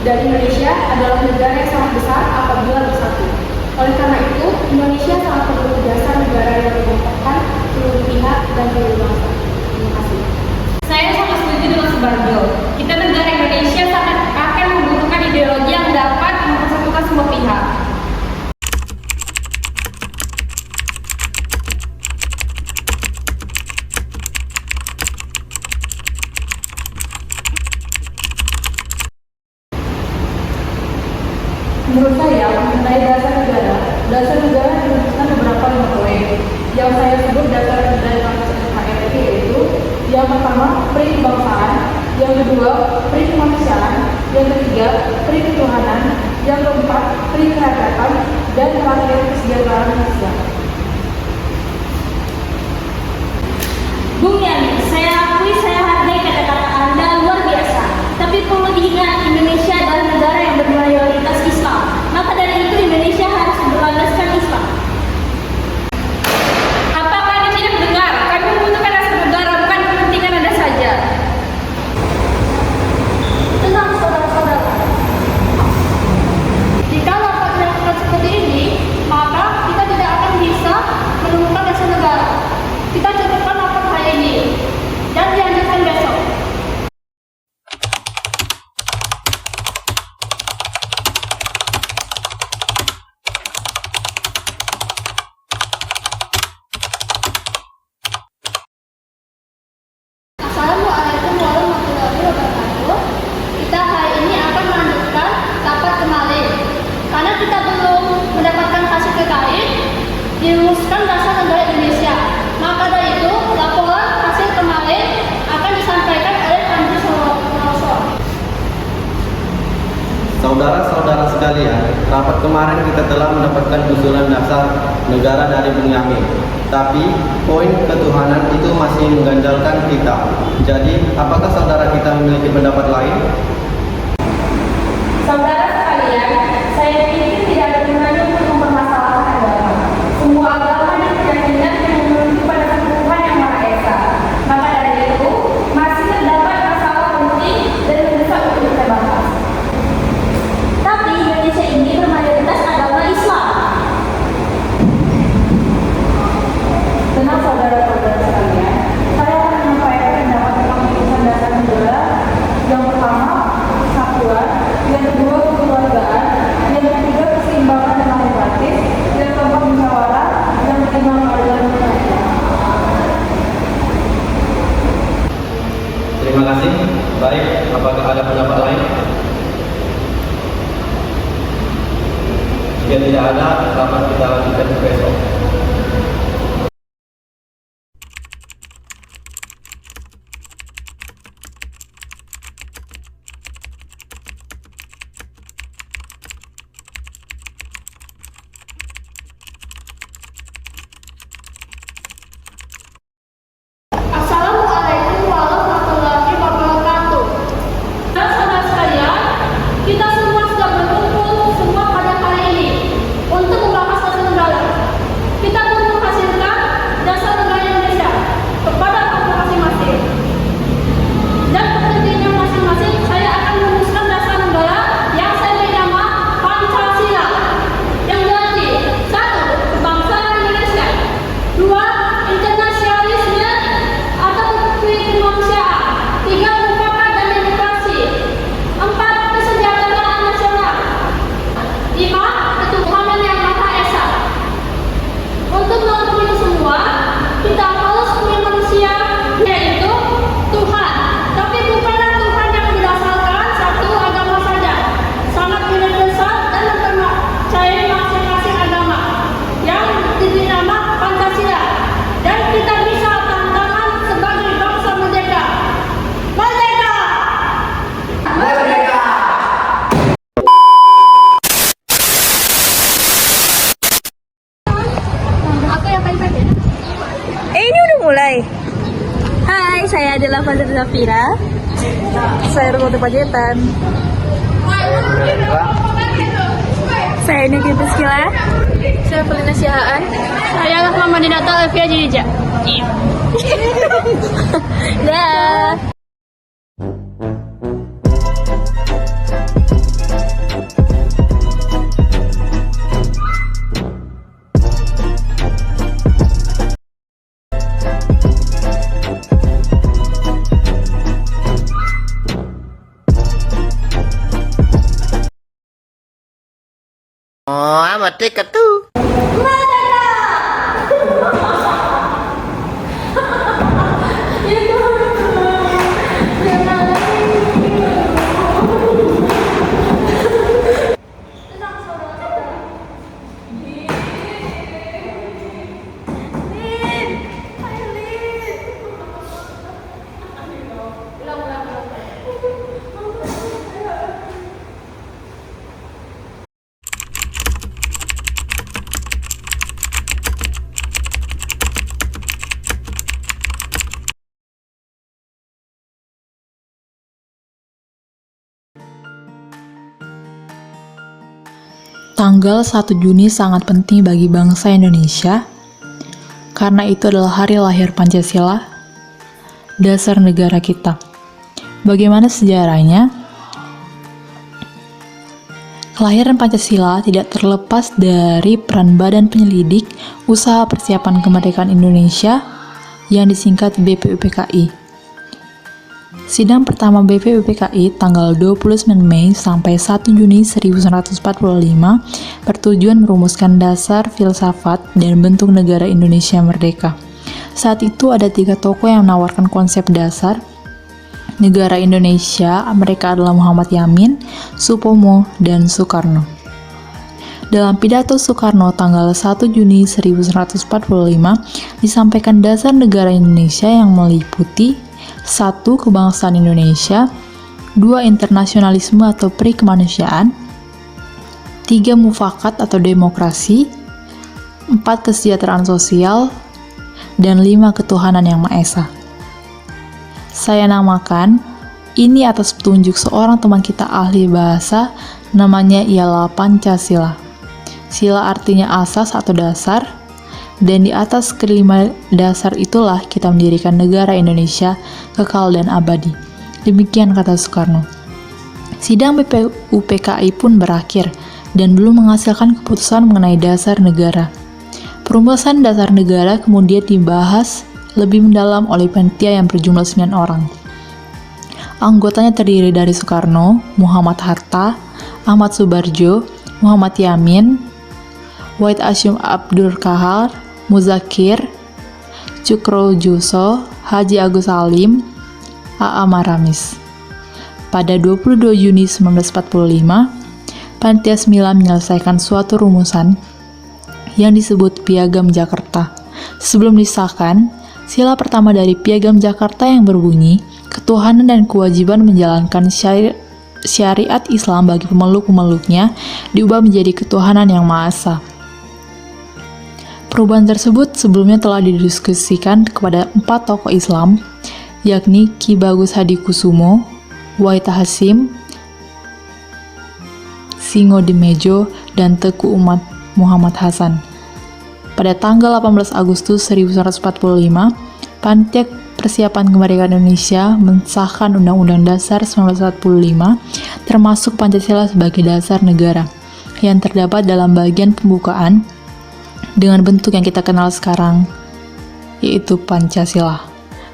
dan Indonesia adalah negara yang sangat besar apabila bersatu. Oleh karena itu, Indonesia sangat perlu jasa negara yang mengumpulkan seluruh pihak dan seluruh bangsa. Terima kasih. Saya sangat setuju dengan Subarjo. Kita negara Indonesia sangat akan membutuhkan ideologi yang dapat mempersatukan semua pihak. Menurut saya, mengenai dasar negara dirumuskan beberapa 5 poin. Yang saya sebut dasar negara NKRI yaitu yang pertama, pri kebangsaan, yang kedua, pri kemanusiaan, yang ketiga, pri ketuhanan, yang keempat, pri kerakyatan, dan terakhir kesejahteraan manusia. Bung Yani, saya akui saya hargai kata-kata Anda luar biasa. Tapi perlu diingat, Indonesia adalah negara yang bermayoritas Islam. Maka dari itu Indonesia harus berlandaskan Islam. Apakah Anda tidak mendengar? Kami membutuhkan dasar negara, bukan kepentingan Anda saja. Tenang, saudara-saudara. Jika dapat dilakukan seperti ini, maka kita tidak akan bisa menemukan dasar negara. Kita cukupkan rapat hari ini dan dilanjutkan besok. Assalamualaikum warahmatullahi wabarakatuh. Kita hari ini akan melanjutkan rapat kemarin. Karena kita belum mendapatkan hasil terkait, dirumuskan dasar negara Indonesia. Maka dari itu, laporan hasil kemarin akan disampaikan oleh Panji Suroso. Saudara-saudara sekalian, rapat kemarin kita telah mendapatkan usulan dasar negara dari Bung Yamin. Tapi poin ketuhanan itu masih mengganjalkan kita. Jadi, apakah saudara kita memiliki pendapat lain? Saudara sekalian, saya pikir tidak ada gunanya untuk mempermasalahkan agama. Semua agama dan keyakinan yang menuju pada satu Tuhan yang Maha Esa. Maka dari itu, masih terdapat masalah penting dan mendesak untuk kita bahas. Tapi Indonesia ini bermayoritas agama Islam. Tenang saudara-saudara sekalian, saya akan menyampaikan pendapat tentang putusan dasar negara. Yang pertama, persatuan, yang kedua, kekeluargaan, yang ketiga, keseimbangan dan demokratis, yang keempat, musyawarah, yang kelima, keadilan sosial. Terima kasih. Baik, apakah ada pendapat lain? Jika tidak ada, rapat kita lanjutkan besok. Assalamualaikum warahmatullahi wabarakatuh. Saudara sekalian, kita semua sudah berkumpul semua pada hari ini untuk membahas dasar negara. Kita pun menghasilkan dasar negara Indonesia kepada kelompok masing-masing. Dan kepentingan masing-masing, saya akan merumuskan dasar negara yang saya beri nama Pancasila. Yang berarti 1. Kebangsaan Indonesia, 2. Internasionalisme atau kemanusiaan, 3. mufakat dan demokrasi, 4. kesejahteraan nasional, 5. ketuhanan yang Maha Esa. Untuk melakukan itu semua, kita harus punya manusia, yaitu Tuhan. Tapi bukanlah Tuhan yang berdasarkan satu agama saja, sangat universal dan mempercayai masing-masing agama yang diberi nama Pancasila. Dan kita bisa tantangan sebagai bangsa merdeka. Merdeka! Aku yang paling pendek. Ini udah mulai. Hai, saya adalah Fazil Zafira. Saya Rukun Pajetan. Saya Niki Priskila. Saya Pelina Sihaan. Saya Rahma Madinata Elvia Jirija. Dah. Oh, amat dekat tuh. Tanggal 1 Juni sangat penting bagi bangsa Indonesia karena itu adalah hari lahir Pancasila, dasar negara kita. Bagaimana sejarahnya? Kelahiran Pancasila tidak terlepas dari peran Badan Penyelidik Usaha Persiapan Kemerdekaan Indonesia yang disingkat BPUPKI. Sidang pertama BPUPKI tanggal 29 Mei sampai 1 Juni 1945 bertujuan merumuskan dasar filsafat dan bentuk negara Indonesia merdeka. Saat itu ada 3 tokoh yang menawarkan konsep dasar negara Indonesia. Mereka adalah Muhammad Yamin, Supomo, dan Soekarno. Dalam pidato Soekarno tanggal 1 Juni 1945 disampaikan dasar negara Indonesia yang meliputi 1. Kebangsaan Indonesia, 2. Internasionalisme atau perikemanusiaan, 3. Mufakat atau demokrasi, 4. Kesejahteraan sosial, dan 5. Ketuhanan yang Maha Esa. Saya namakan ini atas petunjuk seorang teman kita ahli bahasa, namanya ialah Pancasila. Sila artinya asas atau dasar, dan di atas kelima dasar itulah kita mendirikan negara Indonesia kekal dan abadi. Demikian kata Soekarno. Sidang BPUPKI pun berakhir dan belum menghasilkan keputusan mengenai dasar negara. Perumusan dasar negara kemudian dibahas lebih mendalam oleh panitia yang berjumlah 9 orang. Anggotanya terdiri dari Soekarno, Muhammad Hatta, Ahmad Subarjo, Muhammad Yamin, Wahid Hasyim Abdul Qahar, Muzakir, Cukro Juso, Haji Agus Salim, A.A. Maramis. Pada 22 Juni 1945, Panitia 9 menyelesaikan suatu rumusan yang disebut Piagam Jakarta. Sebelum disahkan, sila pertama dari Piagam Jakarta yang berbunyi, ketuhanan dan kewajiban menjalankan syariat Islam bagi pemeluk-pemeluknya diubah menjadi ketuhanan yang Maha Esa. Perubahan tersebut sebelumnya telah didiskusikan kepada 4 tokoh Islam, yakni Ki Bagus Hadikusumo, Wahid Hasyim, Singodemejo, dan Teku Umar Muhammad Hasan. Pada tanggal 18 Agustus 1945, Panitia Persiapan Kemerdekaan Indonesia mensahkan Undang-Undang Dasar 1945 termasuk Pancasila sebagai dasar negara yang terdapat dalam bagian pembukaan dengan bentuk yang kita kenal sekarang, yaitu Pancasila.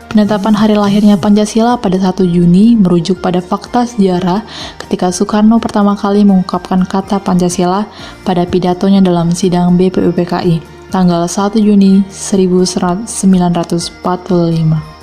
Penetapan hari lahirnya Pancasila pada 1 Juni merujuk pada fakta sejarah ketika Soekarno pertama kali mengungkapkan kata Pancasila pada pidatonya dalam sidang BPUPKI tanggal 1 Juni 1945.